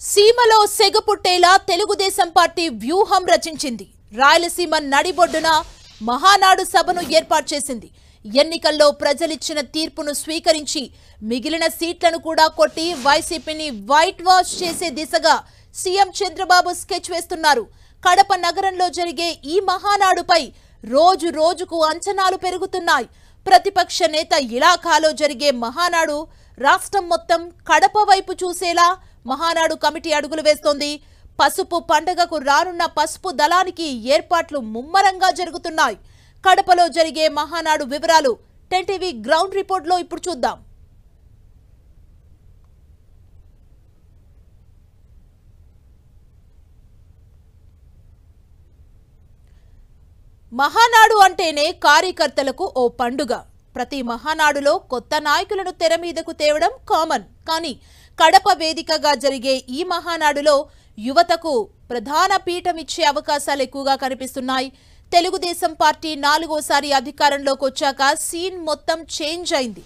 సీమలో సెగపుట్టేలా తెలుగుదేశం పార్టీ వ్యూహం రచించింది. రాయలసీమ నడిబొడ్డున మహానాడు సభను ఏర్పాటు చేసింది. ఎన్నికల్లో ప్రజలిచ్చిన తీర్పును స్వీకరించి మిగిలిన సీట్లను కూడా కొట్టి వైసీపీని వైట్ వాష్ చేసే దిశగా సీఎం చంద్రబాబు స్కెచ్ వేస్తున్నారు. కడప నగరంలో జరిగే ఈ మహానాడుపై రోజు రోజుకు అంచనాలు పెరుగుతున్నాయి. ప్రతిపక్ష నేత ఇలాఖాలో జరిగే మహానాడు రాష్ట్రం మొత్తం కడప వైపు చూసేలా మహానాడు కమిటీ అడుగులు వేస్తోంది. పసుపు పండుగకు రానున్న పసుపు దళానికి ఏర్పాట్లు ముమ్మరంగా జరుగుతున్నాయి. కడపలో జరిగే మహానాడు వివరాలు 10 టీవీ గ్రౌండ్ రిపోర్ట్ లో ఇప్పుడు చూద్దాం. మహానాడు అంటేనే కార్యకర్తలకు ఓ పండుగ. ప్రతి మహానాడులో కొత్త నాయకులను తెర మీదకు తేవడం కామన్. కానీ కడప వేదికగా జరిగే ఈ మహానాడులో యువతకు ప్రధాన పీఠం ఇచ్చే అవకాశాలు ఎక్కువగా కనిపిస్తున్నాయి. తెలుగుదేశం పార్టీ 4వసారి అధికారంలోకి వచ్చాక సీన్ మొత్తం చేంజ్ అయింది.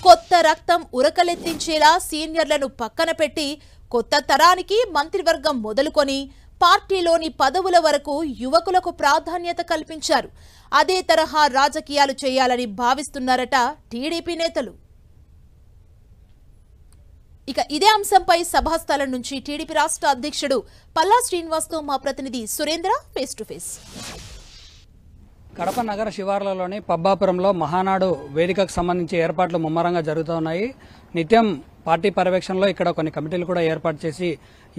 కొత్త రక్తం ఉరకలెత్తించేలా సీనియర్లను పక్కన పెట్టి కొత్త తరానికి మంత్రివర్గం మొదలుకొని పార్టీలోని పదవుల వరకు యువకులకు ప్రాధాన్యత కల్పించారు. అదే తరహా రాజకీయాలు చేయాలని భావిస్తున్నారట టీడీపీ నేతలు. ఇక ఇదే అంశంపై సభాస్థలం నుంచి టీడీపీ రాష్ట్ర అధ్యక్షుడు పల్లా శ్రీనివాస్తో మా ప్రతినిధి Surendra face to face. Kadapa నగర శివార్లలోని పబ్బాపురంలో మహానాడు వేదికకు సంబంధించి ఏర్పాట్లు ముమ్మరంగా జరుగుతున్నాయి. నిత్యం పార్టీ పర్యవేక్షణలో ఇక్కడ కొన్ని కమిటీలు కూడా ఏర్పాటు చేసి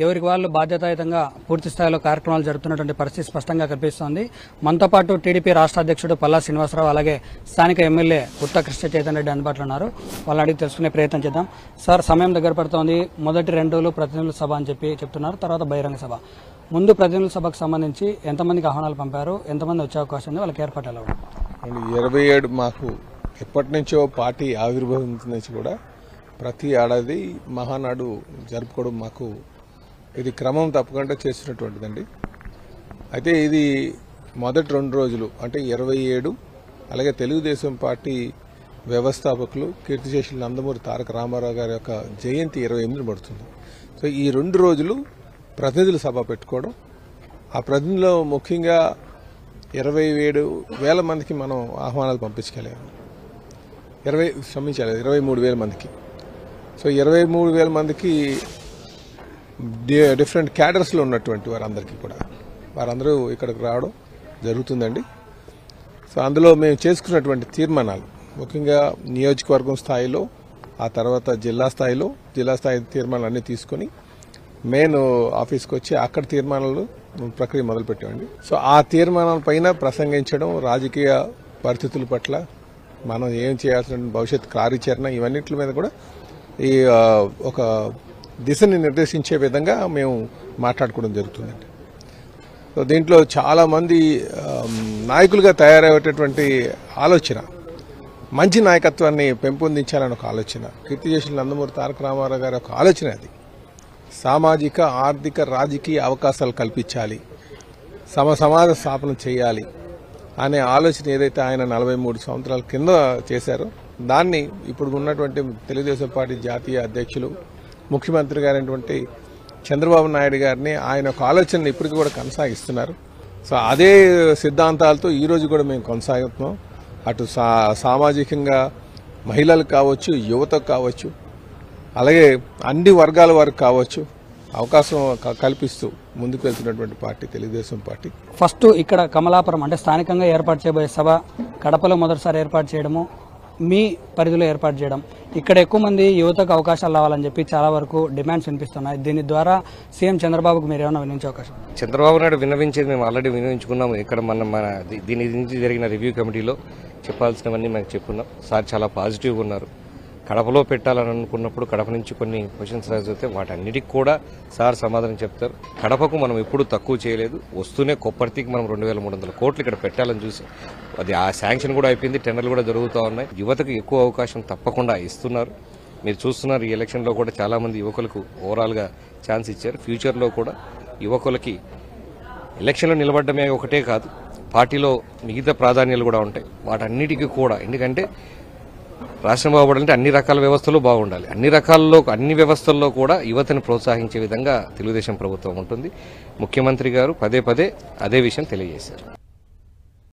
ఎవరికి వాళ్ళు బాధ్యతాయుతంగా పూర్తి స్థాయిలో కార్యక్రమాలు జరుపుతున్నటువంటి పరిస్థితి స్పష్టంగా కనిపిస్తోంది. మనతో పాటు టీడీపీ రాష్ట్ర అధ్యక్షుడు పల్లా శ్రీనివాసరావు, అలాగే స్థానిక ఎమ్మెల్యే ఉత్త కృష్ణ చైతన్య రెడ్డి అందుబాటులో ఉన్నారు. వాళ్ళని అడిగి తెలుసుకునే ప్రయత్నం చేద్దాం. సార్, సమయం దగ్గర పడుతోంది. మొదటి 2 రోజులు ప్రతినిధుల సభ అని చెప్తున్నారు, తర్వాత బహిరంగ సభ. ముందు ప్రతినిధుల సభకు సంబంధించి ఎంతమందికి ఆహ్వానాలు పంపారు, ఎంతమంది వచ్చే అవకాశం ఉంది, వాళ్ళకి ఏర్పాటు ఎలా ఉంది? 27 మాకు ఎప్పటి నుంచో పార్టీ ఆవిర్భావం నుంచి కూడా ప్రతి ఏడాది మహానాడు జరుపుకోవడం మాకు ఇది క్రమం తప్పకుండా చేస్తున్నటువంటిదండి. అయితే ఇది మొదటి 2 రోజులు అంటే 27, అలాగే తెలుగుదేశం పార్టీ వ్యవస్థాపకులు కీర్తిశేషులు నందమూరి తారక రామారావు గారి యొక్క జయంతి 28 పడుతుంది. సో ఈ 2 రోజులు ప్రతినిధుల సభ పెట్టుకోవడం, ఆ ప్రతినిధుల్లో ముఖ్యంగా 27,000 మందికి మనం ఆహ్వానాలు పంపించగలిగాము. 23,000 మందికి. సో 23,000 మందికి డిఫరెంట్ క్యాడర్స్లో ఉన్నటువంటి వారందరూ ఇక్కడికి రావడం జరుగుతుందండి. సో అందులో మేము చేసుకున్నటువంటి తీర్మానాలు ముఖ్యంగా నియోజకవర్గం స్థాయిలో, ఆ తర్వాత జిల్లా స్థాయి తీర్మానాలు అన్నీ తీసుకుని మెయిన్ ఆఫీస్కి వచ్చి అక్కడ తీర్మానాలు ప్రక్రియ మొదలుపెట్టామండి. సో ఆ తీర్మానాల పైన ప్రసంగించడం, రాజకీయ పరిస్థితుల పట్ల మనం ఏం చేయాల్సిన భవిష్యత్ కార్యాచరణ, ఇవన్నిటి మీద కూడా ఈ ఒక దిశని నిర్దేశించే విధంగా మేము మాట్లాడుకోవడం జరుగుతుందండి. సో దీంట్లో చాలామంది నాయకులుగా తయారయ్యేటటువంటి ఆలోచన, మంచి నాయకత్వాన్ని పెంపొందించాలని ఒక ఆలోచన, కీర్తిశేషులు నందమూరి తారక రామారావు గారి ఒక ఆలోచన. అది సామాజిక, ఆర్థిక, రాజకీయ అవకాశాలు కల్పించాలి, సమాజ స్థాపన చేయాలి అనే ఆలోచన ఏదైతే ఆయన 43 సంవత్సరాల కింద చేశారో దాన్ని ఇప్పుడు ఉన్నటువంటి తెలుగుదేశం పార్టీ జాతీయ అధ్యక్షులు, ముఖ్యమంత్రి గారైనటువంటి చంద్రబాబు నాయుడు గారిని ఆయన ఒక ఆలోచనని ఇప్పటికీ కూడా కొనసాగిస్తున్నారు. సో అదే సిద్ధాంతాలతో ఈరోజు కూడా మేము కొనసాగుతున్నాం. అటు సామాజికంగా మహిళలకు కావచ్చు, యువతకు కావచ్చు, అలాగే అన్ని వర్గాల వారికి కావచ్చు అవకాశం కల్పిస్తూ ముందుకు వెళ్తున్నటువంటి పార్టీ తెలుగుదేశం పార్టీ. ఫస్ట్ ఇక్కడ కమలాపురం అంటే స్థానికంగా ఏర్పాటు చేయబోయే సభ కడపలో మొదటిసారి ఏర్పాటు చేయడము, మీ పరిధిలో ఏర్పాటు చేయడం, ఇక్కడ ఎక్కువ మంది యువతకు అవకాశాలు రావాలని చెప్పి చాలా వరకు డిమాండ్స్ వినిపిస్తున్నాయి. దీని ద్వారా సీఎం చంద్రబాబుకు మీరు ఏమైనా వినియోగించే అవకాశం? చంద్రబాబు నాయుడు విన్నవించేది మేము ఆల్రెడీ వినియోగించుకున్నాము. ఇక్కడ మన దీని నుంచి జరిగిన రివ్యూ కమిటీలో చెప్పాల్సినవన్నీ మనకు చెప్పుకున్నాం. సార్ చాలా పాజిటివ్గా ఉన్నారు. కడపలో పెట్టాలని అనుకున్నప్పుడు కడప నుంచి కొన్ని క్వశ్చన్స్ రైజ్ అవుతాయి, వాటన్నిటికి కూడా సార్ సమాధానం చెప్తారు. కడపకు మనం ఎప్పుడూ తక్కువ చేయలేదు. వస్తూనే కొప్పర్తికి మనం 2,300 కోట్లు ఇక్కడ పెట్టాలని చూసి అది ఆ శాంక్షన్ కూడా అయిపోయింది, టెండర్లు కూడా జరుగుతూ ఉన్నాయి. యువతకు ఎక్కువ అవకాశం తప్పకుండా ఇస్తున్నారు. మీరు చూస్తున్నారు, ఈ ఎలక్షన్లో కూడా చాలా మంది యువకులకు ఓవరాల్గా ఛాన్స్ ఇచ్చారు. ఫ్యూచర్లో కూడా యువకులకి ఎలక్షన్లో నిలబడమే ఒకటే కాదు, పార్టీలో మిగతా ప్రాధాన్యాలు కూడా ఉంటాయి. వాటన్నిటికీ కూడా ఎందుకంటే రాష్ట్రం బాగుపడాలంటే అన్ని రకాల వ్యవస్థలు బాగుండాలి. అన్ని వ్యవస్థల్లో కూడా యువతను ప్రోత్సహించే విధంగా తెలుగుదేశం ప్రభుత్వం ఉంటుంది. ముఖ్యమంత్రి గారు పదే పదే అదే విషయం తెలియజేశారు.